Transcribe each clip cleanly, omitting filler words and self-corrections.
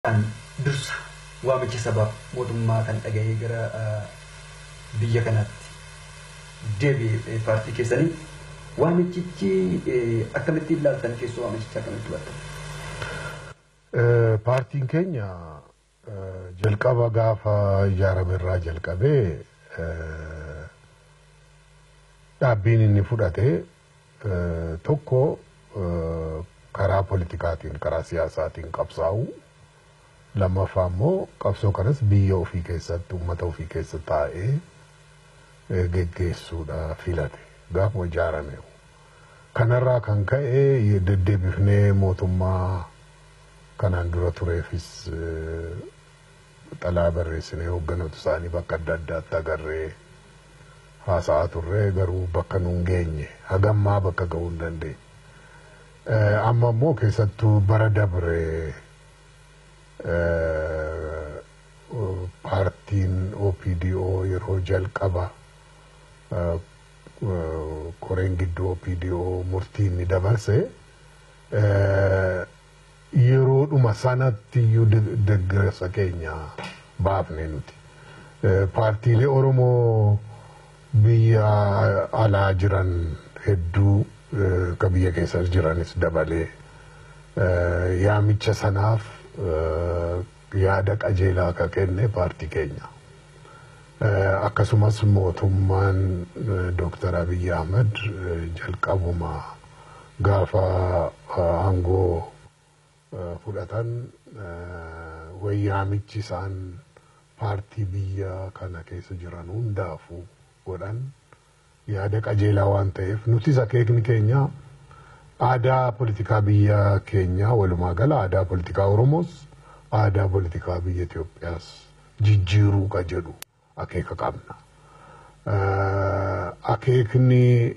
an dursa waamicha sabab mootummaa kan dhaga'ee gara biyya kanatti deebi'ee paartii keessanii waamichichi akkamitti ilaaltan keessoo waamichicha akkamitti hubattan? Paartiin keenya jalqaba gaafa ijaaramerraa jalqabee dhaabbiin inni fudhate tokko karaa politikaatiin karaa siyaasaatiin qabsaa'u lammaffaa immoo qabsoo kanas biyya ofii keessatti uummata ofii keessa taa'ee geggeessuudha filate gaafa ijaarame. Kanarraa kan ka'e deddeebifnee mootummaa kanaan dura tureefis xalaa barreessinee hoogganoota isaanii bakka adda addaatti agarree haasa'aa turre garuu bakka nuun geenye hagammaa bakka ga'uu hin dandeenye. Amma immoo keessattuu bara dabre paartiin OPDO yeroo jalqaba koreen gidduu OPDO murtii inni dabarse yeroodhuma sanatti iyyuu deeggarsa keenya baafne nuti. Paartiilee Oromoo biyya alaa jiran hedduu ka biyya keessa jiranis dabalee yaamicha sanaaf yaada qajeelaa ka kenne paartii keenya. Akkasumas mootummaan Dr. Abiy Ahmed jalqabuma gaafa aangoo fudhatan wayyaamichi isaan paartii biyya kana keessa jiran hundaafuu godhan yaada qajeelaa waan ta'eef nutis akeekni keenya aadaa politikaa biyya keenya walumaa gala aadaa politikaa Oromoos aadaa politikaa biyya Itoophiyaas jijjiiruu ka jedhu akeeka qabna. Akeekni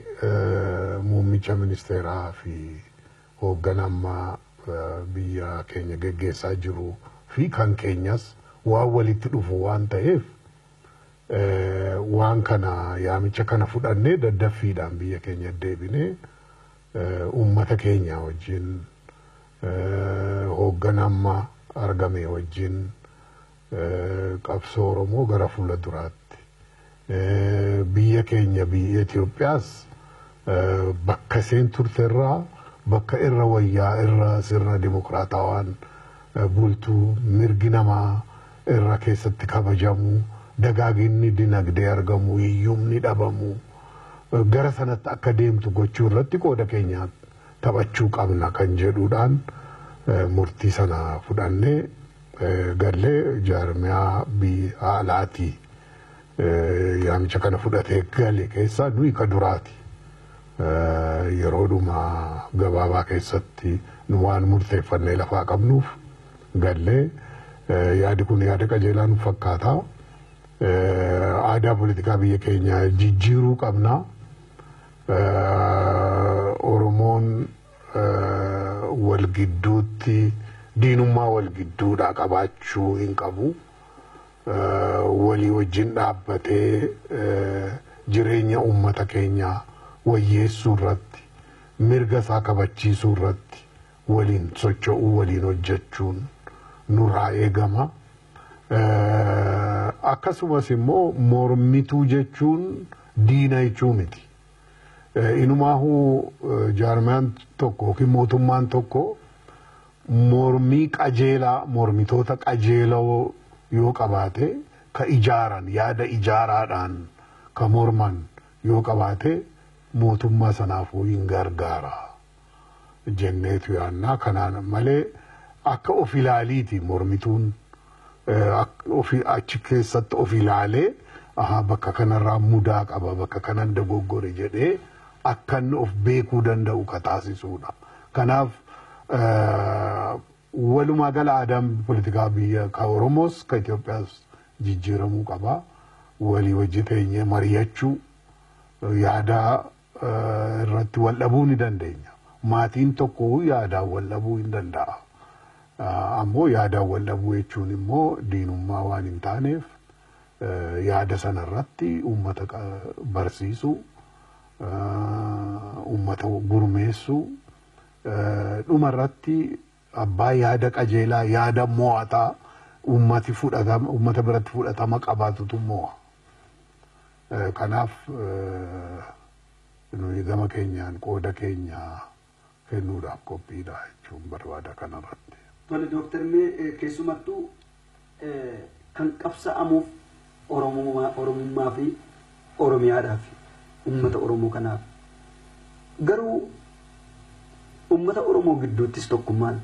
muummicha ministeeraa fi hoogganammaa biyya keenya geggeessaa jiru fi kan keenyas waan walitti dhufu waan ta'eef waan kana yaamicha kana fudhannee daddaffiidhaan biyya keenya deebinee uummata keenya wajjin hoogganammaa argame wajjin qabsoo Oromoo gara fuula duraatti biyya keenya biyya Itoophiyaas bakka isheen turterraa bakka irra wayyaa irra sirna dimokiraatawaan bultuu mirgi namaa irra keessatti kabajamu dagaaginni dinagdee argamu hiyyumni dhabamu gara sanatti akka deemtu gochuu irratti qooda keenya taphachuu qabna kan jedhuudhaan murtii sana fudhannee gallee jaarmiyaa biyya alaatii yaamicha kana fudhatee gale keessaa nuyi ka duraati. Yeroodhuma gabaabaa keessatti nu waan murteeffannee lafaa qabnuuf gallee yaadi kun yaada qajeelaa nu fakkaata. Aadaa politikaa biyya keenya jijjiiruu qabna. Oromoon wal gidduutti diinummaa wal gidduudhaa qabaachuu hin qabu. Walii wajjin dhaabbatee jireenya uummata keenyaa wayyeessuu irratti mirga isaa kabachiisuu irratti waliin socho'uu waliin hojjechuun nurraa eegama. Akkasumas immoo mormituu jechuun diina jechuu miti. Inumaahuu jaarmiyaan tokko yookiin mootummaan tokko mormii qajeelaa mormitoota qajeeloo yoo qabaate ka ijaaran yaada ijaaraadhaan ka morman yoo qabaate mootummaa sanaafuu hin gargaara jenneetu yaannaa. Kanaan malee akka of ilaaliiti mormituun achi keessatti of ilaalee bakka kanarraa mudaa qaba bakka kanan dogoggore jedhee akkan of beekuu danda'u ka taasisuudha. Kanaaf walumaa gala aadaan politikaa biyya ka Oromoos ka Itoophiyaas jijjiiramuu qaba. Walii wajji teenyee mari'achuu yaada irratti wal dhabuu ni dandeenya. Maatiin tokko yaadaan wal dhabuu hin danda'a. Ammoo yaadaan wal dhabuu jechuun immoo diinummaa waan hin taaneef yaada sanarratti uummata barsiisuu uummata gurmeessuu dhumarratti abbaa yaada qajeelaa yaada mo'ataa uummata biratti fudhatama qabaatutu mo'a. Kanaaf nuyi gama keenyaan qooda keenya kennuudhaaf qophiidha jechuun barbaada kanarratti. Tole Dooktar mee keessumattuu kan qabsa'amuuf Oromummaa fi Oromiyaadhaaf uummata Oromoo kanaaf garuu uummata Oromoo gidduuttis tokkummaan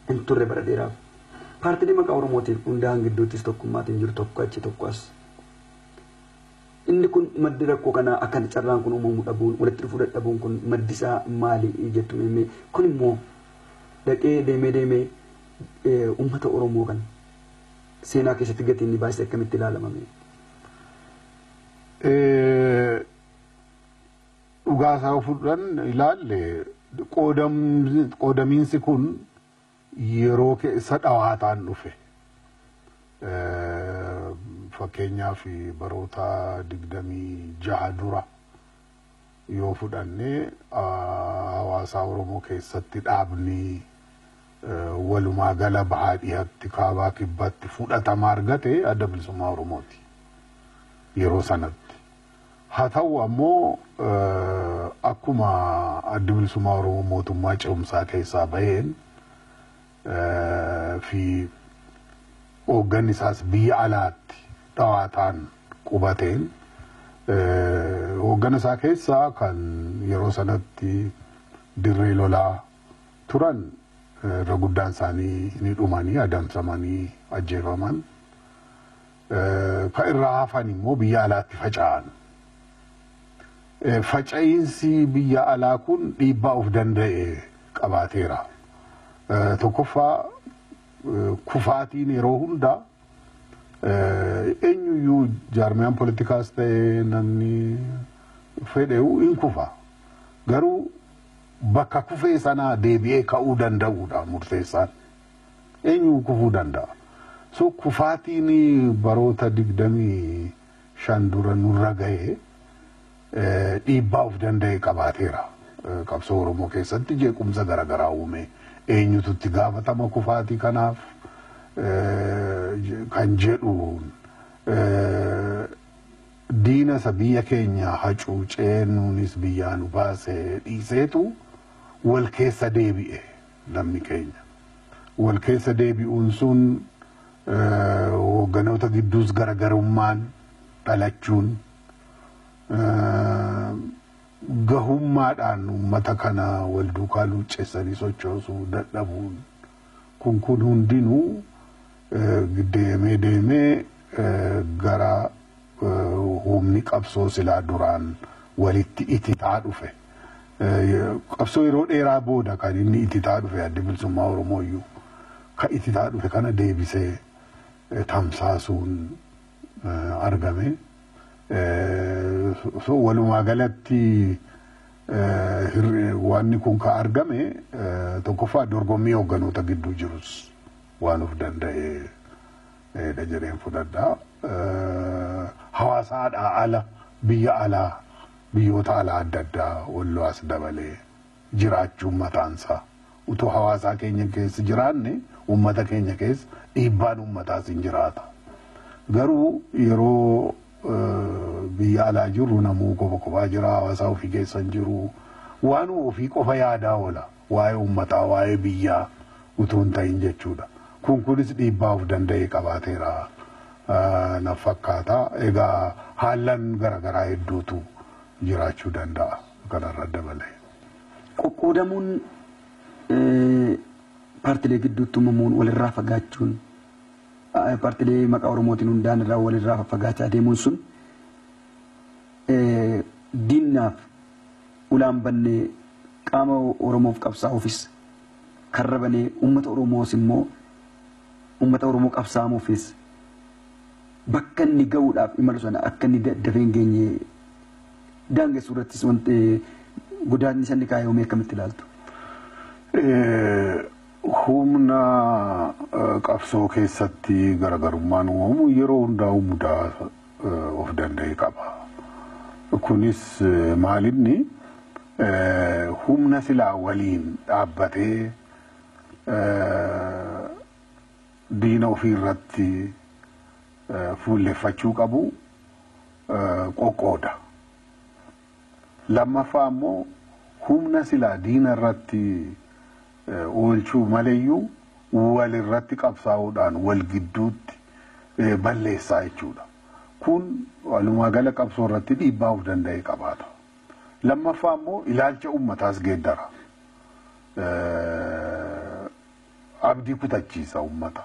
hin turre bara dheeraaf paartilee maqaa Oromootiif hundaa'an gidduuttis tokkummaatiin jiru tokko achi tokko as. Inni kun maddi rakkoo kanaa akka carraan kun uumamuu dhabuun walitti dhufuu dadhabuun kun maddi isaa maali jettu mee kun immoo dhaqee deemee uummata Oromoo kan seenaa keessatti gatiin ni baasee akkamitti ilaalamame? Dhugaasaa fudhan ilaalle qoodamiinsi kun yeroo keessa dhawaataan dhufe. Fakkeenyaaf baroota 26 dura yoo fudhanne hawaasa Oromoo keessatti dhaabni walumaa gala bahaa dhiyaatti kaabaa kibbatti fudhatama argate adda bilisummaa Oromooti yeroo sanatti. Haa ta'u ammoo akkuma adda bilisummaa Oromoo mootummaa ce'umsaa keessaa baheen fi hoogganni isaas biyya alaatti dhawaataan qubateen hoogganni isaa keessaa kan yeroo sanatti dirree lolaa turan irra guddaan isaanii ni dhumanii adamsamanii ajjeefaman. Kan irraa hafan immoo biyya alaatti faca'an. Faca'iinsi biyya alaa kun dhiibbaa of danda'e qabaateera. Tokkoffaa kufaatiin yeroo hundaa eenyuyyuu jaarmiyaan poolitikaas ta'e namni fedheewu hin kufa. Garuu bakka kufee sanaa deebi'ee ka'uu danda'uudha murteessaan. Eenyu kufuu danda'a. So kufaatiin baroota 25 dura nurra ga'ee dhiibbaa of danda'e qabaateera. Qabsoo Oromoo keessatti jeequmsa garaagaraa uume. Eenyutu itti gaafatama kufaatii kanaaf kan jedhuun diina isa biyya keenya hacuucee nuunis biyyaa nu baasee dhiiseetu wal keessa deebi'e namni keenya. Wal keessa deebi'uun sun hoogganoota gidduus garaagarummaan dhalachuun gahummaadhaan uummata kana wal duukaa luucceessanii sochoosuu dadhabuun kun hundinuu deemee gara humni qabsoo silaa duraan walitti ititaa dhufe. Qabsoo yeroo dheeraa booda kan inni ititaa dhufe adda bilisummaa Oromooyyuu kan ititaa dhufe kana deebisee tamsaasuun argame. So walumaa galatti wanni kun ka argame tokkoffaa dorgommii hoogganoota gidduu jirus waan of danda'ee jedheen fudhadhaa. Hawaasaadhaa ala biyya alaa biyyoota alaa adda addaa walloo as dabalee jiraachuun mataansaa utoo hawaasaa keenya keessa jiraanne uummata keenya keessa dhiibbaan uummataas hin jiraata. Garuu yeroo biyya alaa jirru namuu kophaa jira hawaasaa ofii keessa hin jiru waan ofii qofa yaadaa oola waa'ee uummataa waa'ee biyyaa utuu hin ta'in jechuudha. Kunis dhiibbaa of danda'ee qabaateera na fakkaata. Egaa haalan garaagaraa hedduutu jiraachuu danda'a kanarra dabalee. Qoqqoodamuun paartilee gidduutti uumamuun walirraa fagaachuun paartilee maqaa Oromootiin hundaan irraa walirraa fagaachaa deemuun sun diinnaaf ulaan bannee qaama Oromoof qabsaa'uufis karra banee uummata Oromoos immoo uummata Oromoo qabsaa'uufis bakka inni ga'uudhaaf imalu sana akka inni dafee hin geenye daangessu irrattis wanti godaanni sanni kaayamee akkamitti ilaaltu? Humna qabsoo keessatti garaagarummaan uumamu yeroo hundaa'u mudaa of danda'e qaba. Kunis maalinni humna silaa waliin dhaabbatee diina ofii irratti fuulleffachuu qabu qoqqooda. Lammaffaa immoo humna silaa diina irratti oolchuu maleeyyuu wal irratti qabsaa'uudhaan wal gidduutti balleessaa jechuudha. Kun walumaa gala qabsoo irratti dhiibbaa of danda'e qabaata. Lammaffaa immoo ilaalcha uummataas geeddara. Abdii kutachiisa uummata.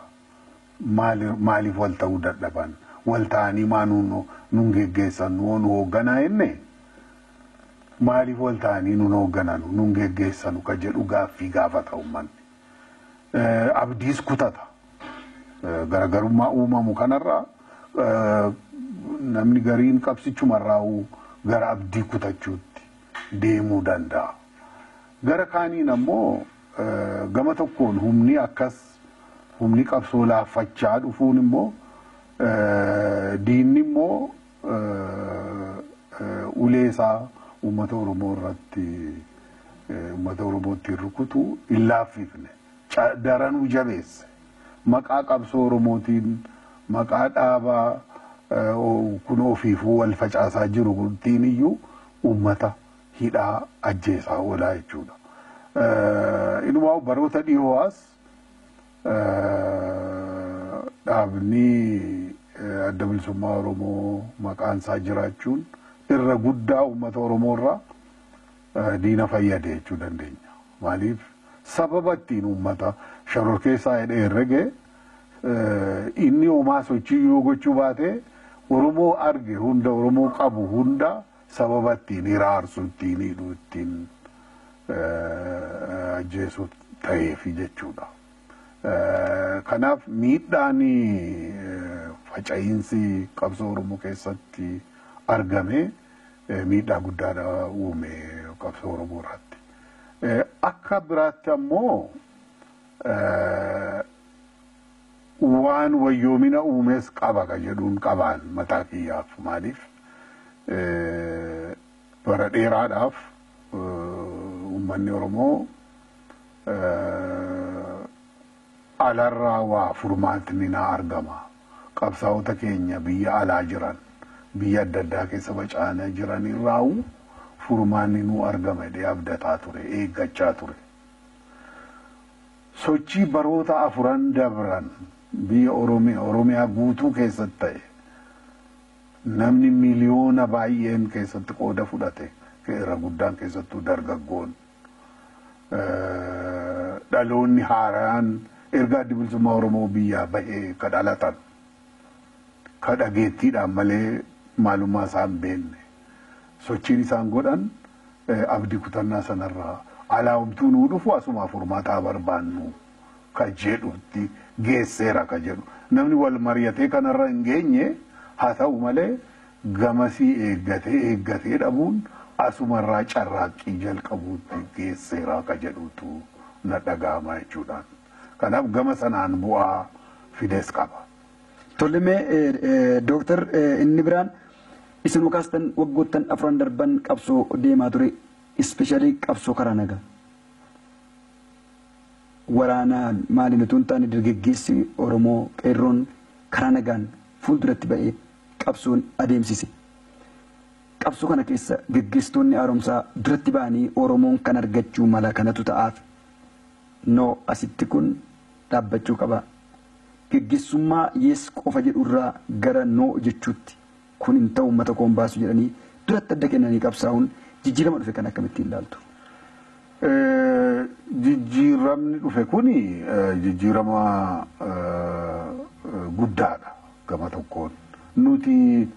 Maaliif wal ta'uu dadhaban? Wal ta'anii maa nun geggeessan nu hoogganaa jenne? Maaliif wal ta'anii nun hoogganan nun geggeessan ka jedhu gaaffii gaafata uummanni. Abdiis kutata. Garaagarummaa uumamu kanarraa namni gariin qabsichumarraa gara abdii kutachuutti deemuu danda'a. Gara kaaniin ammoo gama tokkoon humni qabsoo laaffachaa dhufuun immoo diinni immoo uleesaa uummata Oromoo irratti uummata Oromootti rukutu hin laaffifne daranuu jabeesse. Maqaa qabsoo Oromootiin maqaa dhaabaa kun ofiifuu wal facaasaa jiru kuntiin iyyuu uummata hidhaa ajjeesaa oolaa jechuudha. Inumaa baroota dhiyoowaas dhaabni adda bilisummaa Oromoo maqaan isaa jiraachuun irra guddaa uummata Oromoo irraa diina fayyade jechuu dandeenya. Maaliif sababa ittiin uummata shororkeessaa hidhee herrege inni homaa sochii yoo gochuu baate Oromoo arge hunda Oromoo qabu hunda sababa ittiin hiraarsu ittiin hidhuu ittiin ajjeesuu ta'eefi jechuudha. Kanaaf miidhaan faca'iinsi qabsoo Oromoo keessatti argame miidhaa guddaadha uume qabsoo Oromoo irratti. Akka biraatti ammoo waan wayyoomina uumes qaba ka jedhuun qabaan mataa kiyyaaf. Maaliif bara dheeraadhaaf uummanni Oromoo alarraa waa furmaatni na argama. Qabsaa'ota keenya biyya alaa jiran biyya adda addaa keessa faca'anii jiran irraa furmaanni nu argama jedhee abdataa ture, eeggachaa ture. Sochii baroota afuran dabran biyya Oromiyaa guutuu keessatti ta'e namni miliyoona baay'een keessatti qooda fudhate irra guddaan keessattuu dargaggoon dhaloonni haaraan erga adda bilisummaa Oromoo biyyaa bahee ka dhalatan ka dhageettiidhaan malee maalummaa isaan beenne sochiin isaan godhan abdii kutannaa sanarraa alaa'umtuu nuu dhufu asuma furmaataa barbaannu ka jedhutti geesseera ka jedhu namni wal mari'atee kanarra hin geenye haa ta'u malee gamasii eeggatee dhabuun asumarraa carraaqqii jalqabuutti geesseera ka jedhutu na dhaga'ama jechuudhaan. Kanaaf gama sanaan bu'aa fides qaba. Tollemee Dooktar inni biraan isin wakaastan waggoottan afran darban qabsoo deemaa ture ispeeshaalii qabsoo karaa nagaa. Waraanaan maaliin utuu hin taane dargaggeessi Oromoo qeerroon karaa nagaan fuulduratti ba'ee qabsoon adeemsise. Qabsoo kana keessa gaggeessitoonni haaromsaa duratti ba'anii Oromoon kan argachuu mala kanatu ta'aaf. No asitti kun dhaabbachuu qaba. Gaggeessummaa yees qofa jedhurraa gara no jechuutti kun hin ta'u uummata koon baasu jedhanii duratti adda kennanii qabsaa'uun jijjiirama dhufe kan akkamitti ilaaltu? Jijjiiramni dhufe kuni jijjiirama guddaadha gama tokkoon. Nuti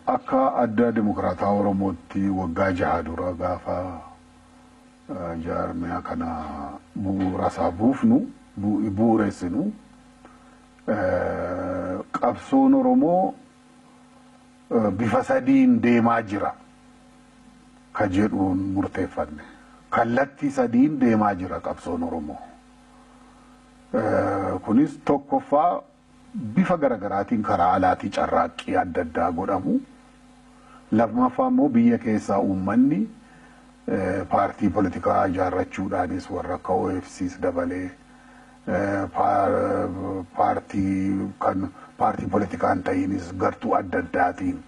akka adda dimokiraataa Oromootti waggaa 6 dura gaafa jaarmiyaa kana bu'uurasaa buufnu bu'uureessinu qabsoon Oromoo bifa sadiin deemaa jira ka jedhuun murteeffanne. Kallattii sadiin deemaa jira qabsoon Oromoo. Kunis tokkoffaa bifa garagaraatiin karaa alaatii carraaqqii adda addaa godhamu. Lammaffaa immoo biyya keessaa uummanni paartii politikaa ijaarrachuudhaanis warra akka OFCs dabalee paartii politikaan ta'iinis gartuu adda addaatiin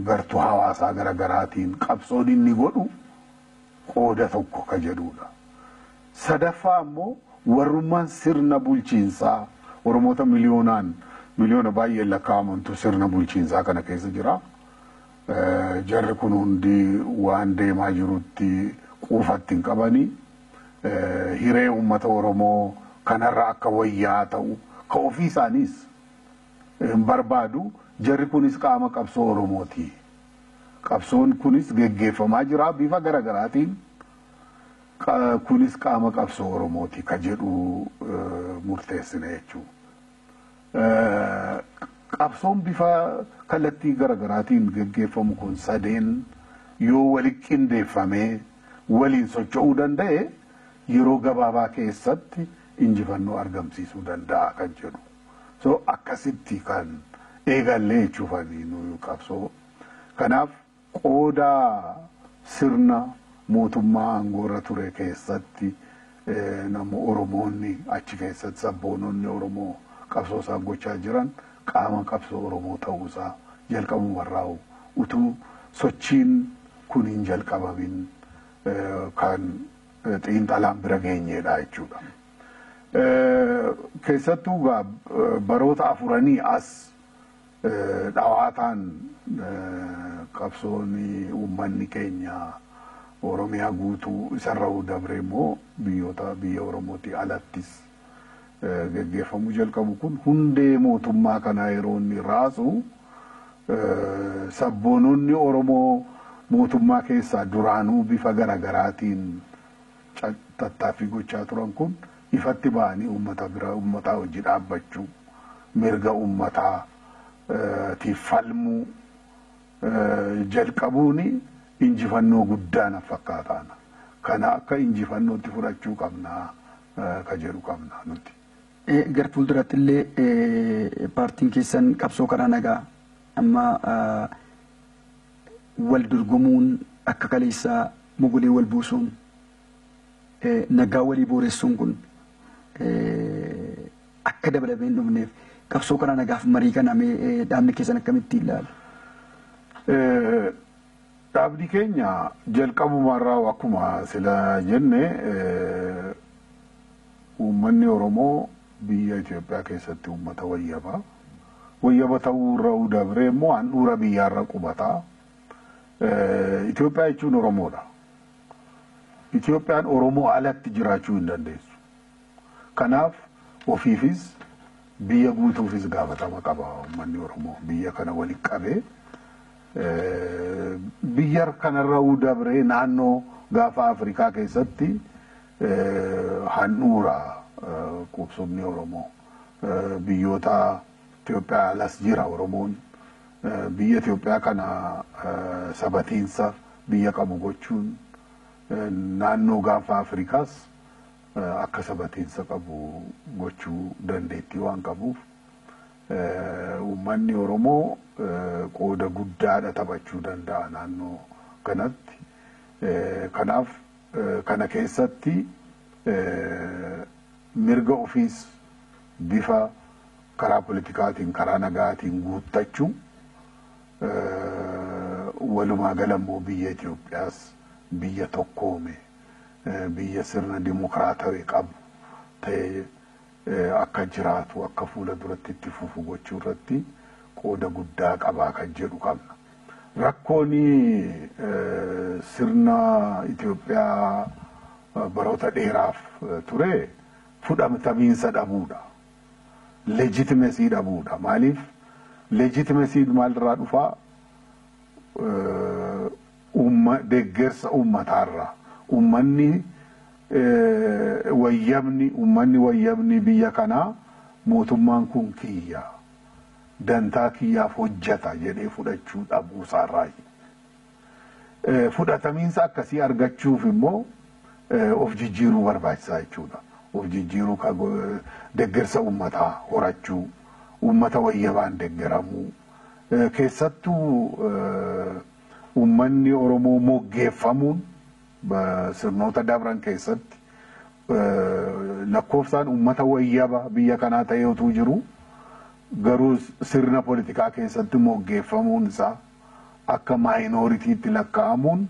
gartuu hawaasaa garaagaraatiin qabsoon inni godhu qooda tokko ka jedhudha. Sadaffaa ammoo warrummaan sirna bulchiinsaa Oromoota miliyoona baay'ee lakkaa'amantu sirna bulchiinsaa kana keessa jira. Jarri kun hundi waan deemaa jirutti quufatti hin qabanii hiree uummata Oromoo kanarra akka wayyaa ta'u ka ofii isaaniis hin barbaadu. Jarri kunis qaama qabsoo Oromooti. Qabsoon kunis geggeeffamaa jira bifa garaagaraatiin. Kunis qaama qabsoo Oromooti ka jedhu murteessine jechuudha. Qabsoon bifa kallattii garaagaraatiin geggeeffamu kun sadeen yoo walitti qindeeffamee waliin socho'uu danda'e yeroo gabaabaa keessatti injifannoo argamsiisuu danda'a kan jedhu. So akkasitti kan eegallee jechuufani nuyi qabsoo. Kanaaf qooda sirna mootummaa aangoorra ture keessatti nama Oromoonni achi keessatti sabboononni Oromoo qabsoo isaan gochaa jiran qaama qabsoo Oromoo ta'uusaa jalqabumarraa utuu sochiin kun hin jalqabamin kan xiinxalaan bira geenyeedha jechuudha. Keessattuu baroota afuranii as dhawaataan qabsoonni uummanni keenya Oromiyaa guutuu isarra dabre immoo biyya Oromooti alattis geggeeffamu jalqabu kun hundee mootummaa kana yeroo inni raasu sabboononni Oromoo mootummaa keessaa duraanuu bifa garaagaraatiin tattaaffii gochaa turan kun ifatti ba'anii uummataa hojii dhaabbachuu mirga uummataa tiif falmuu jalqabuuni injifannoo guddaa na fakkaatan. Kana akka injifannootti fudhachuu qabna ka jedhu qabna nuti. Gara fuulduratti illee paartiin keessan qabsoo karaa nagaa amma wal dorgomuun akka kaleessaa mogolee wal buusuun nagaa walii booressuun kun akka dabalamee hin dhufneef qabsoo karaa nagaaf marii kana dhaabni keessan akkamitti ilaala? Dhaabni keenya jalqabumarraa akkuma sila jenne uummanni Oromoo biyya Itoophiyaa keessatti uummata wayyaba ta'uu irraa dabree immoo handhuura biyyaarra qubataa. Itoophiyaa jechuun Oromoodha. Itoophiyaan Oromoo alatti jiraachuu hin dandeessu. Kanaaf ofiifis biyya guutuufis gaafatama qaba uummanni Oromoo biyya kana walitti qabee. Biyya kanarraa dabree naannoo gaafa Afrikaa keessatti handhuura qubsumni Oromoo biyyoota Itoophiyaa alas jira Oromoon biyya Itoophiyaa kana sabatiinsa biyya qabu gochuun naannoo gaafa Afrikaas akka sabatiinsa qabu gochuu dandeettii waan qabuuf uummanni Oromoo qooda guddaadha taphachuu danda'a naannoo kanatti. Kanaaf kana keessatti mirga ofiis bifa karaa politikaatiin karaa nagaatiin guuttachuu walumaa galammoo biyya Itoophiyaas biyya tokkoome biyya sirna dimokiraatawaa qabu ta'ee akka jiraatu akka fuula duratti itti fufu gochuu irratti qooda guddaa qabaa kan jedhu qabna. Rakkooni sirna Itoophiyaa baroota dheeraaf ture fudhatamiinsa dhabuudha. Legitimacy dhabuudha. Maaliif legitimacy maalirraa dhufaa? Deeggarsa uummataarraa. Uummanni wayyabni biyya kanaa mootummaan kun kiyya dantaa kiyyaaf hojjeta jedhee fudhachuu dhabuusaarraa. Fudhatamiinsa akkasii argachuuf immoo of jijjiiruu barbaachisaa jechuudha. Of jijjiiruu deeggarsa uummataa horachuu, uummata wayyabaan deeggaramuu. Keessattuu uummanni Oromoo moggeeffamuun sirnoota dabran keessatti lakkoofsaan uummata wayyaba biyya kanaa ta'ee utuu jiru garuu sirna politikaa keessatti moggeeffamuun isaa akka maayinoritiitti lakkaa'amuun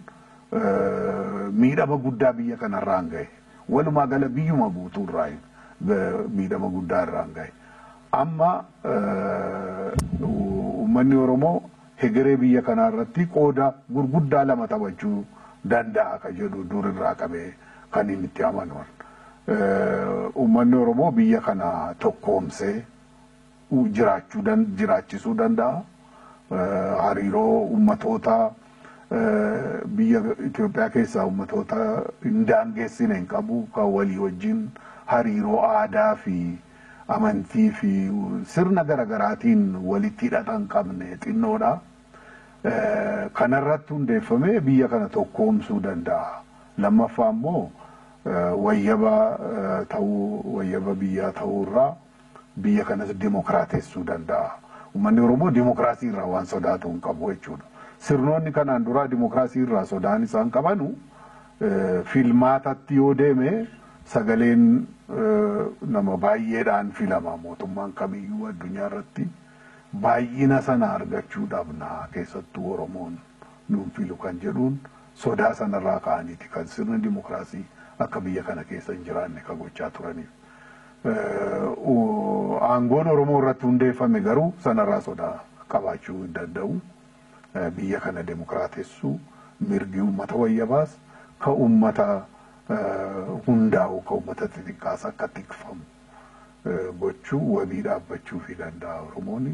miidhama guddaa biyya kanarraan gahe. Walumaa gala biyyuma guutuurraa miidhama guddaa irraan gahe. Amma uummanni Oromoo hegeree biyya kanarratti qooda gurguddaa lama taphachuu danda'a ka jedhu durirraa qabee kan inni itti amanu. Uummanni Oromoo biyya kana tokkoomsee jiraachisuu danda'a. Hariiroo uummatoota biyya Itoophiyaa keessaa uummatoota hin daangeessine hin qabu kan walii wajjin hariiroo aadaa fi amantii fi sirna garaagaraatiin walitti hidhata hin qabne xinnoodha. Kanarratti hundeeffamee biyya kana tokkoomsuu danda'a. Lammaffaa immoo wayyaba biyyaa ta'uurraa biyya kanas dimokiraatessuu danda'a. Uummanni Oromoo dimokiraasii irraa waan sodaatu hin qabu jechuudha. Sirnoonni kanaan duraa dimokiraasii irraa sodaan isaan qabanu filmaatatti yoo deeme sagaleen nama baay'eedhaan filama mootummaan kamiyyuu addunyaa irratti baay'ina sana argachuu dhabna keessattuu Oromoon nuun filu kan jedhuun sodaa sanarraa ka'aniiti kan sirni dimokiraasii akka biyya kana keessa hin jiraanne kan gochaa turaniif. Aangoon Oromoo irratti hundeeffame garuu sanarraa sodaa qabaachuu hin danda'u. Biyya kana dimokiraatessuu mirgi uummata wayyabaas ka uummata hundaa'u ka uummata xixiqqaas akka tikfamu gochuu wabii dhaabbachuu fi danda'a Oromooni.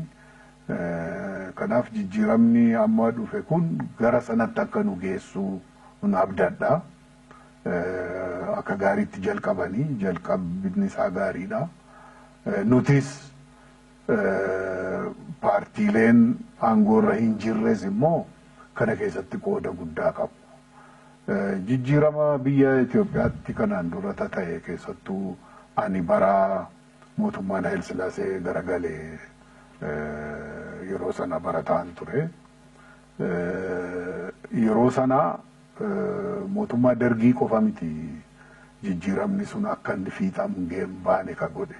Kanaaf jijjiiramni amma dhufe kun gara sanatti akka nu geessu nu abdadha. Akka gaariitti jalqabni isaa gaariidha. Nutis paartiileen aangoorra hin jirres immoo kana keessatti qooda guddaa qabu. Jijjiirama biyya Itoophiyaatti kanaan dura ta'e keessattuu ani bara mootummaan Hayil Sillaasee garagalee yeroo sana barataan ture. Yeroo sana mootummaa Dargii qofa miti jijjiiramni sun akka inni fiixaan baane ka godhe.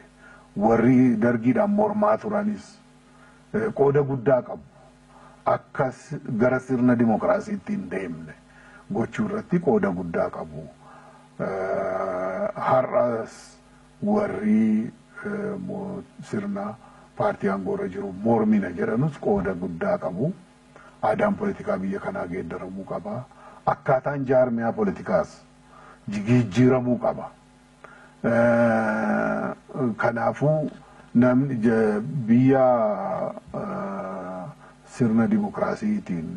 Warri Dargiidhaan mormaa turanis qooda guddaa qabu. Akka gara sirna dimokiraasiitti hin deemne gochuu irratti qooda guddaa qabu. Har'as warri sirna paartii aangoorra jiru mormina jedhanus qooda guddaa qabu. Aadaan politikaa biyya kanaa geeddaramuu qaba. Akkaataan jaarmiyaa politikaas jijjiiramuu qaba. Kanaafuu namni biyya sirna dimokiraasiitiin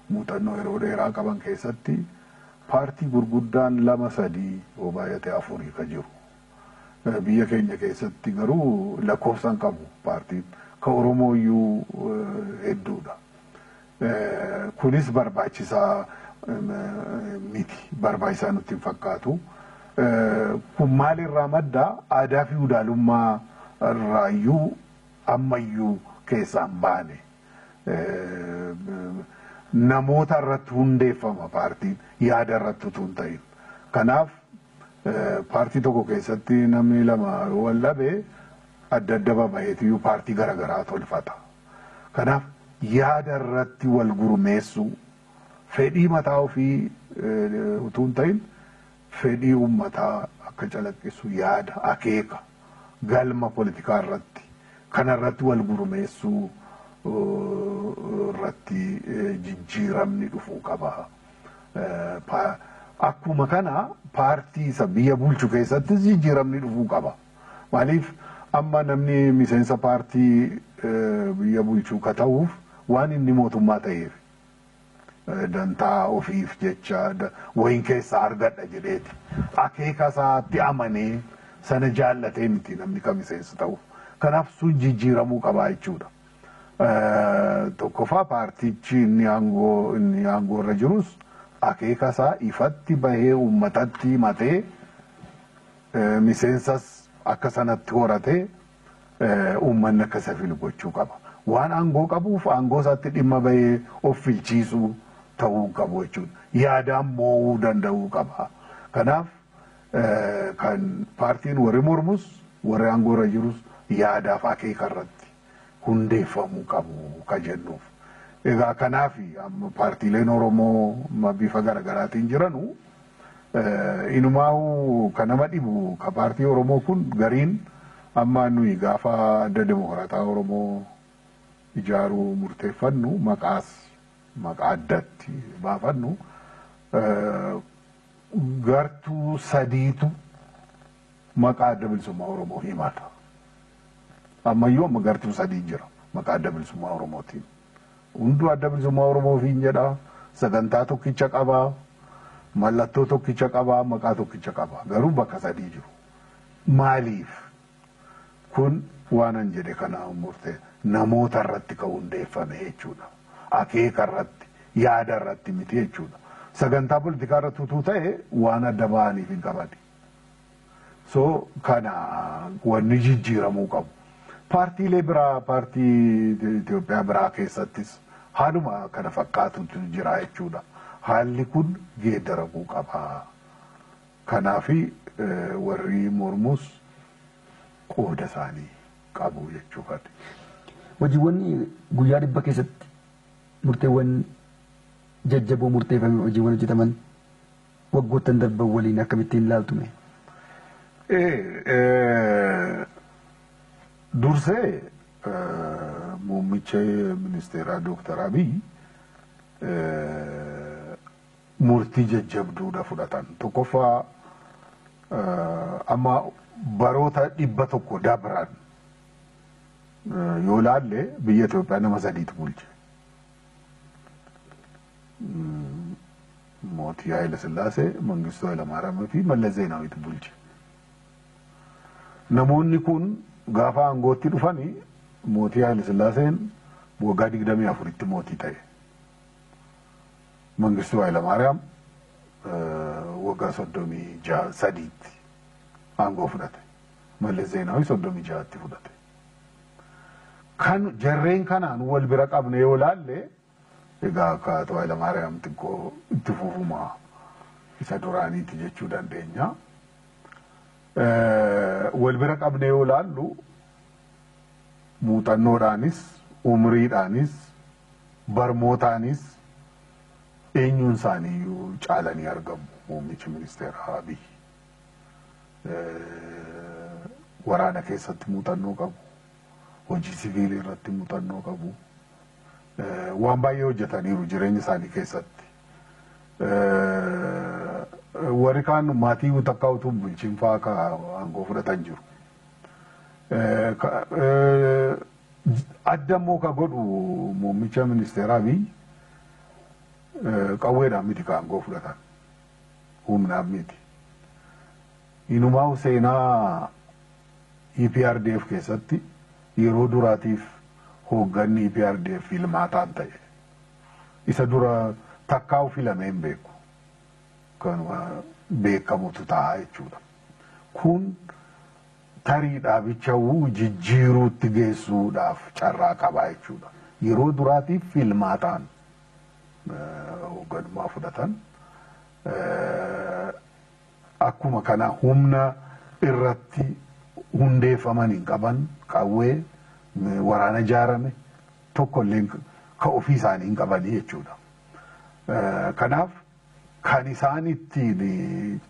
muuxannoo yeroo dheeraa qaban keessatti paartii gurguddaan 2-3 yoo baay'ate 4 ka jiru. Biyya keenya keessatti garuu lakkoofsan qabu paartiin ka Oromoo iyyuu hedduudha. Kunis barbaachisaa miti barbaachisaa nutti hin fakkaatu. Kun maalirraa madda aadaa fi udaalummaa irraayyuu ammayyuu keessaan baane. Namoota irratti hundeeffama paartiin yaada irratti utuu hin ta'in. Kanaaf paartii tokko keessatti namni 2 wal dhabe adda adda babayeetiyyuu paartii garaagaraa tolfata. Kanaaf yaada irratti wal gurmeessuu fedhii mataa ofii utuu hin ta'in fedhii uummataa akka calaqqisu yaada akeeka galma politikaa irratti kanarratti wal gurmeessuu irratti jijjiiramni dhufuu qaba. Akkuma kana paartii isa biyya bulchu keessatti jijjiiramni dhufuu qaba. Maaliif amma namni miseensa paartii biyya bulchuu ka ta'uuf waan inni mootummaa ta'eef dantaa ofiif jecha wayin keessaa argadha jedheeti. Akeeka isaatti amanee sana jaallatee miti namni ka miseensa ta'uuf. Kanaaf sun jijjiiramuu qaba jechuudha. Tokkoffaa paartichi inni aangoorra jirus akeeka isaa ifatti bahee uummatatti himatee miseensas akka sanatti horatee uummanni akka isa filu gochuu qaba. Waan aangoo qabuuf aangoo isaatti dhimma bahee of filchiisuu ta'uu qabu jechuudha. Yaadaan mo'uu danda'uu qaba. Kanaaf kan paartiin warri mormus warri aangoorra jirus yaadaaf akeeka irratti hundeeffamuu qabu ka jennuuf. Egaa kanaaf paartiileen Oromoo bifa garaagaraatiin jiranu inumaa'u kan nama dhibu ka paartii Oromoo kun gariin amma nuyi gaafa adda Dimokiraataa Oromoo ijaaruu murteeffannu maqaa addatti baafannu gartuu sadiitu maqaa adda bilisummaa Oromoo himata. Ammayyuu amma gartuu sadii jira maqaa adda bilisummaa Oromootiin. Hunduu adda bilisummaa Oromoofiin jedha, sagantaa tokkicha qabaa, mallattoo tokkicha qabaa, maqaa tokkicha qabaa. Garuu bakka sadii jiru. Maaliif? Kun waan an jedhe kana murtee namoota irratti ka hundeeffame jechuudha. Akeeka irratti, yaada irratti miti jechuudha. Sagantaa politikaa irratti utuu ta'e waan adda ba'aniif hin qabani. So kana wanni jijjiiramuu qabu. Paartiilee biraa, paartii Itoophiyaa biraa keessattis haaluma kana fakkaatutu jira jechuudha. Haalli kun geeddaramuu qaba. Kanaafi warri mormus qooda isaanii qabu jechuudha. Hojiiwwan guyyaa dhibba keessatti murteewwan jajjaboo murteeffame hojiiwwan hojjetaman waggoottan darban waliin akkamittiin ilaaltume? Dursee muummicha ministeeraa Dooktar Abiy murtii jajjabduudha fudhatan. Tokkoffaa amma baroota 100 dabran yoo laalle biyya Itoophiyaa nama sadiitu bulche. Mootii Haayile Sillaasee, Mangistuu Hayilamaariyaam fi Mallas Zeenaawiitu bulche. Namoonni kun gaafa aangootti dhufanii mootii Haayile Sillaaseen waggaa 24tti mootii ta'e. Mangistuu Hayilamaariyaam waggaa 33tti aangoo fudhate. Mallas Zeenaawi 36tti fudhate. Kan jarreen kanaan wal bira qabne yoo laalle egaa akka Hayilamaariyaam xiqqoo itti fufuma isa duraaniiti jechuu dandeenya. Wal bira qabne yoo laallu muuxannoodhaanis, umriidhaanis, barmootaanis eenyuun isaanii caalanii argamu muummichi ministeera Abiy. Waraana keessatti muuxannoo qabu, hojii siviilii irratti muuxannoo qabu. Waan baay'ee hojjetaniiru jireenya isaanii keessatti. Warri kaan maatii takkaa utuu bulchiin fa'aa ka aangoo fudhatan jiru. Adda immoo ka godhu muummicha ministeeraa Abiy qawweedhaan miti ka aangoo fudhatan. Humnaan miti. Inumaa seenaa EPRDF keessatti yeroo duraatiif hoogganni EPRDF filmaataan ta'e. Isa dura takkaa'u filamee hin beeku. Kanuma beekamutu ta'a jechuudha. Kun tarii dhaabicha jijjiiruutti geessuudhaaf carraa qaba jechuudha. Yeroo duraatiif filmaataan hoogganummaa fudhatan. Akkuma kana humna irratti hundeeffaman hin qaban qawwee waraana ijaarame tokkollee ka ofii isaanii hin qabanii jechuudha. Kanaaf kan isaan ittiin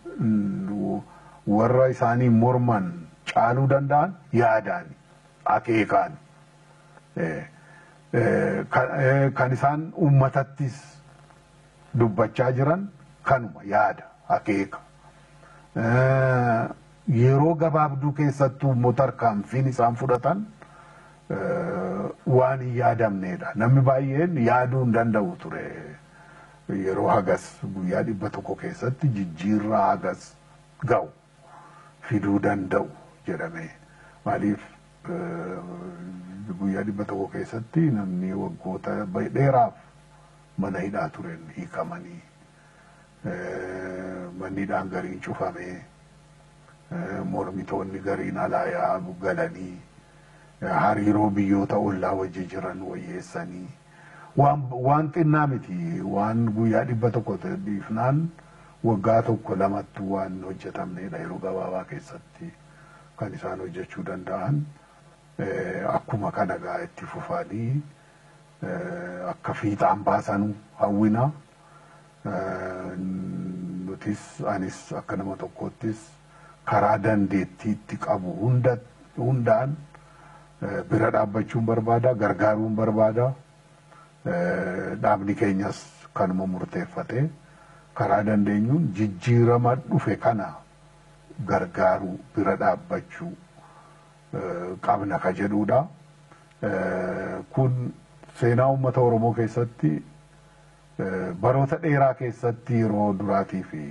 warra isaanii morman caaluu danda'an yaadaan, akeekaan. Kan isaan uummatattis dubbachaa jiran kanuma yaada, akeeka. Yeroo gabaabduu keessattuu immoo tarkaanfiin isaan fudhatan waan hin yaadamneedha. Namni baay'een yaaduu hin danda'u ture. Yeroo hagas guyyaa 100 keessatti jijjiirraa hagas ga'u fiduu danda'u jedhame. Maaliif guyyaa 100 keessatti namni waggoota dheeraaf mana hidhaa turen hiikamanii manniidhaan gariin cufamee mormitoonni gariin alaayaa galanii hariiroo biyyoota ollaa wajji jiran wayyeessanii waan xinnaa miti waan guyyaa 100 dhiifnaan waggaa tokko lamatti waan hojjetamnedha yeroo gabaabaa keessatti kan isaan hojjechuu danda'an akkuma kana gaa itti fufanii akka fiixaan baasan hawwina nutis anis akka nama tokkottis karaa dandeettiitti qabu hundaan bira dhaabbachuun barbaada gargaaruun barbaada dhaabni keenyas kanuma murteeffate karaa dandeenyuun jijjiirama dhufe kana gargaaruu bira dhaabbachuu qabna ka jedhuudha kun seenaa uummata Oromoo keessatti baroota dheeraa keessatti yeroo duraatii fi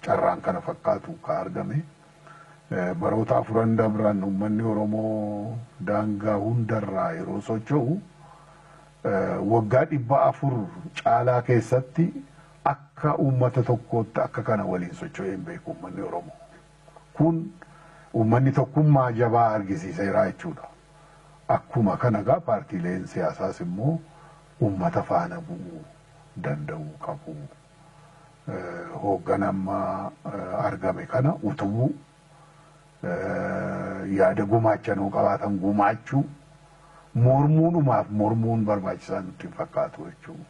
carraan kana fakkaatu ka argame baroota afuran dabran uummanni Oromoo daangaa hundarraa yeroo socho'u waggaa 400 caalaa keessatti akka uummata tokkootti akka kana waliin socho'ee hin beeku uummanni Oromoo. Kun uummanni tokkummaa jabaa argisiiseera jechuudha. Akkuma kana gaa paartiileen siyaasaas immoo uummata faana bu'uu danda'uu qabu. Hoogganammaa argame kana utubuu yaada gumaachanuu qabaatan gumaachuu mormuunumaaf mormuun barbaachisaa nutti hin fakkaatu jechuudha.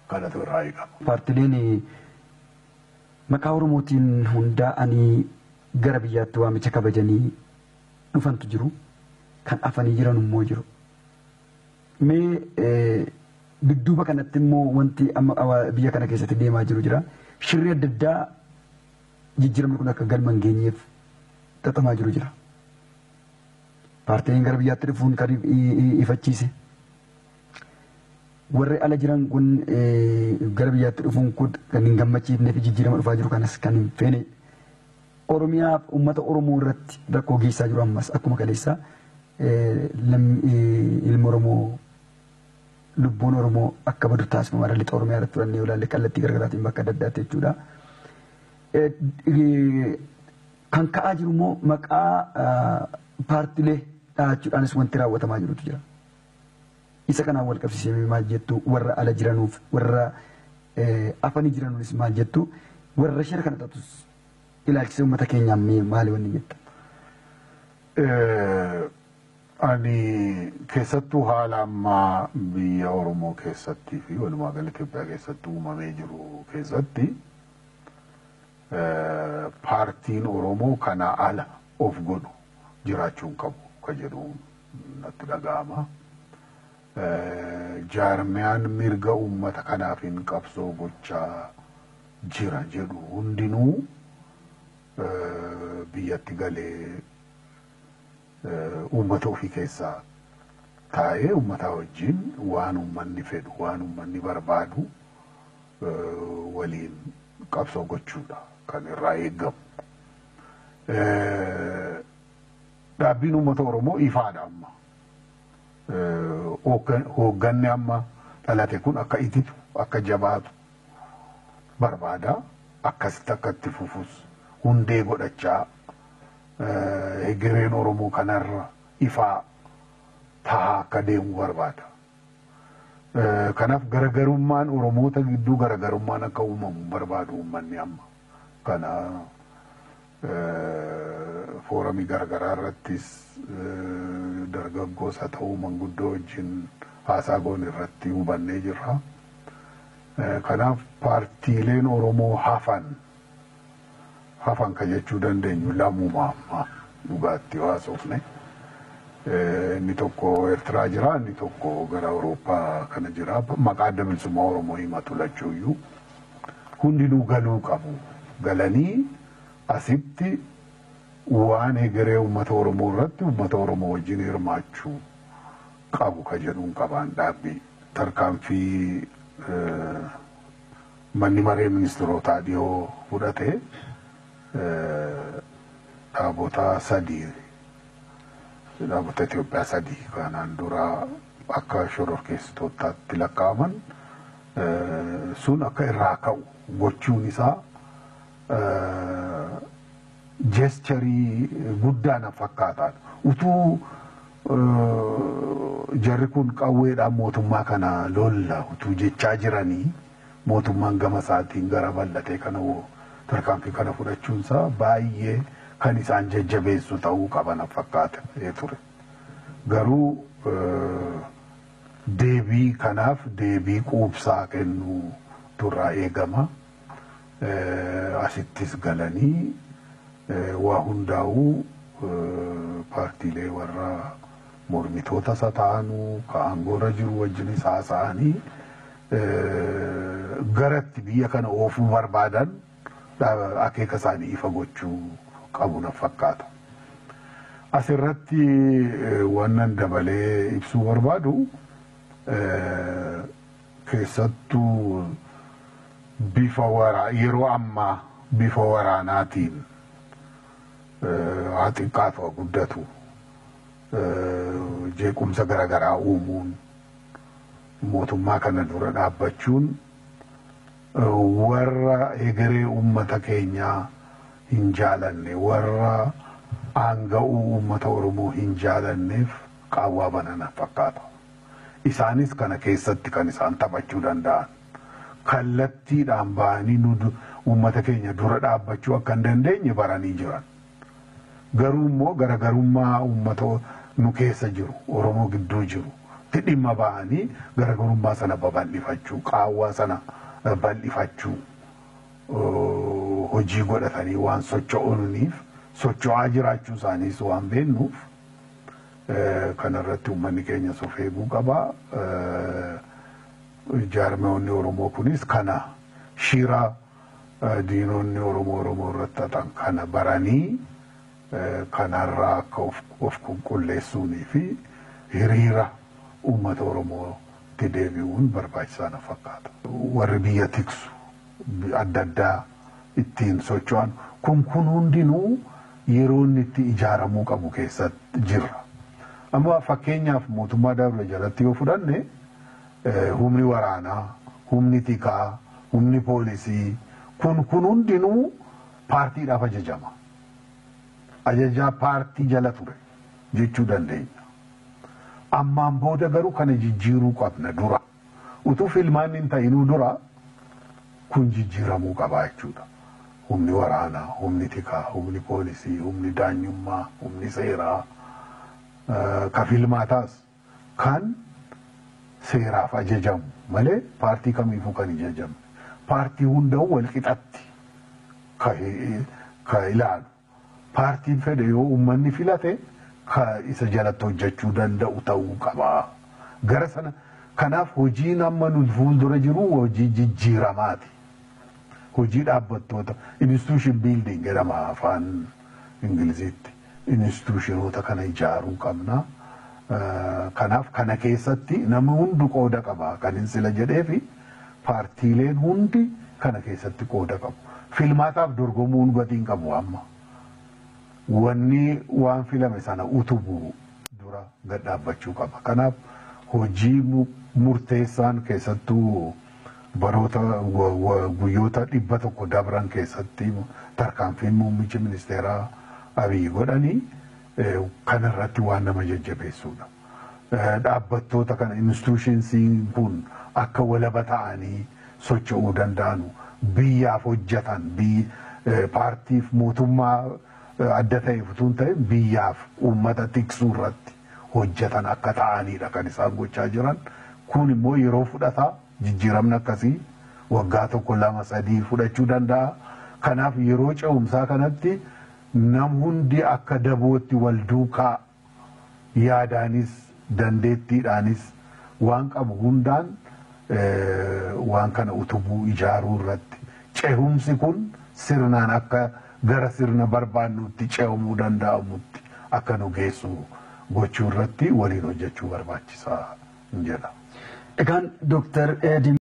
Kanatu irraa eegama. Paartileen maqaa Oromootiin hundaa'anii gara biyyaatti waamicha kabajanii dhufantu jiru. Kan afanii jiran immoo jiru. Mee dudduuba kanatti immoo wanti amma biyya kana keessatti deemaa jiru jira. Shirri adda addaa jijjiiramni kun akka galma hin geenyeef xaxamaa jiru jira. Paartileen gara biyyaatti dhufuun kan ifachiise. Warri ala jiran kun gara biyyaatti dhufuun kun kan hin gammachiifnee fi jijjiirama dhufaa jiru kanas kan hin feene. Oromiyaaf uummata Oromoo irratti rakkoo geessaa jiru ammas akkuma kaleessaa ilma Oromoo lubbuun Oromoo akka badu taasifamaa dha lixa Oromiyaa irratti fudhannee ilaalle kallattii garaagaraatiin bakka adda addaatti jechuudha. Kan ka'aa jiru immoo maqaa paartilee dhaachuudhaanis wanti raawwatamaa jirutu jira. Isa kanaan wal qabsiisee maal jettu warra ala jiranuuf warra afanii jiranuunis maal jettu warra shira kana xaxus ilaalchisee uummata keenyaa maali wanni jetta? Ani keessattuu haala ammaa biyya Oromoo keessatti fi walumaa gala Itoophiyaa keessatti uumamee jiru keessatti paartiin Oromoo kana ala of godhu jiraachuun qabu ka jedhu natti dhaga'ama. Jaarmiyaan mirga uummata kanaaf hin qabsoo gochaa jira jedhu hundinuu biyyatti galee uummata ofii keessaa taa'ee uummata wajjin waan uummanni fedhu waan uummanni barbaadu waliin qabsoo gochuudha kan irraa eegamu. Dhaabbiin uummata Oromoo ifaadha amma. Hoogganni amma dhalate kun akka ititu akka jabaatu barbaada akkasitti akka itti fufus hundee godhachaa egereen Oromoo kanarra ifaa tahaa akka deemu barbaada. Kanaaf garagarummaan Oromoota gidduu garagarummaan akka uumamu barbaadu uummanni amma. Kana foorumii garagaraa irrattis dargaggoos haa ta'uu manguddoo wajjin haasaa goon irratti hubannee jirra. Kanaaf paartiileen Oromoo hafan ka jechuu dandeenyu lamuma amma dhugaatti haasofne. Inni tokko Eertiraa jira, inni tokko gara Awurooppaa kana jira. Maqaa adda bilisummaa Oromoo himatu lachuuyyuu hundinuu galuu qabu. Galanii asitti waan egeree uummata Oromoo irratti uummata Oromoo wajjin hirmaachuu qabu ka jedhuun qabaan dhaabbii tarkaanfii manni maree ministeerotaa dhiyoo fudhate dhaabota Itoophiyaa sadii kanaan dura akka shororkeessitootaatti lakkaa'aman sun akka irraa ka'u gochuun isaa geestirii guddaan fakkaataadha. Utuu jarri kun qawweedhaan mootummaa kana lolla utuu jechaa jiranii mootummaan gama isaatiin gara bal'atee kana tarkaanfii kana fudhachuunsaa baay'ee kan isaan jajjabeessu ta'uu qaban fakkaata ture. Garuu deebii kanaaf deebii quubsaa kennuu turraa eegama. Asittis galanii waa hundaa'uu paartiilee warra mormitoota isa ta'anuu ka'aangoorra jiru wajjinis haasa'anii garatti biyya kana oofuu barbaadan akeeka isaanii ifa gochuu qabu na fakkaata. Asirratti wannan dabalee ibsuu barbaadu keessattuu yeroo ammaa bifa waraanaatiin haa xiqqaatu haa guddatu jeequmsa garaagaraa uumuun mootummaa kana dura dhaabbachuun warra egeree uummata keenyaa hin jaalanne warra aanga'uu uummata Oromoo hin jaalanneef qaawwaa banana fakkaata. Isaanis kana keessatti kan isaan taphachuu danda'an. Kallattiidhaan ba'anii uummata keenya dura dhaabbachuu akka hin dandeenye baranii jiran. Garuu immoo garagarummaa uummata nu keessa jiru Oromoo gidduu jiru dhimma ba'anii garagarummaa sana babal'ifachuu qaawwaa sana bal'ifachuu hojii godhatanii waan socho'uuniif socho'aa jiraachuu isaaniis waan beennuuf kanarratti uummanni keenya of eeguu qaba. Jaarmeewwanni Oromoo kunis kana shira diinonni Oromoo irratti xaxan kana baranii kanarraa akka of qulqulleessuunii fi hiriira uummata Oromootti deebi'uun barbaachisaa na fakkaata. Warri biyya tiksu adda addaa ittiin socho'an kun hundinuu yeroo inni itti ijaaramuu qabu keessatti jirra. Amma fakkeenyaaf mootummaa Dabre jalatti yoo fudhanne humni waraanaa, humni tikaa, humni poolisii kun hundinuu paartiidhaaf ajajama. Ajajaa paartii jala ture jechuu dandeenya. Ammaan booda garuu kana jijjiiruu qabna dura. Utuu filmaan hin ta'inuu dura kun jijjiiramuu qaba jechuudha. Humni waraanaa, humni tikaa, humni poolisii, humni daanyummaa, humni seeraa ka filmaataas kan seeraaf ajajamu malee paartii kamiifuu kan hin ajajamne. Paartii hunda'u wal qixatti ka ilaalu. Paartiin fedhe yoo uummanni filate isa jalatti hojjechuu danda'u ta'uu qaba. Gara sana kanaaf hojiin amma nu fuuldura jiru hojii jijjiiramaati. Hojii dhaabbattoota institution building jedhama afaan Ingiliziitti. Institutionoota kana ijaaruu qabna. Kanaaf kana keessatti namni hundi qooda qaba. Kan hin sila jedheefi paartiileen hundi kana keessatti qooda qabu. Filmaataaf dorgomuun gatiin qabu amma. Wanni waan filame sana utubuu dura gad dhaabbachuu qaba. Kanaaf hojii murteessaan keessattuu baroota guyyoota 100 dabran keessatti tarkaanfiin muummichi ministeeraa Abiy godhanii kanarratti waan nama jajjabeessuudha. Dhaabbattoota kana institutionsiin kun akka walaba ta'anii socho'uu danda'anu biyyaaf hojjetan paartiif mootummaa adda ta'e futuun ta'e biyyaaf uummata tiksuu irratti hojjetan akka ta'anidha kan isaan gochaa jiran. Kun immoo yeroo fudhata jijjiiramni akkasii waggaa 1-2-3 fudhachuu danda'a. Kanaaf yeroo ce'umsaa kanatti nam hundi akka dabootti wal duukaa yaadaanis dandeettiidhaanis waan qabu hundaan waan kana utubuu ijaaruu irratti ce'umsi kun sirnaan akka gara sirna barbaannutti ce'amuu danda'amutti akka nu geessu gochuu irratti waliin hojjechuu barbaachisaa jedha. Egaan Dr.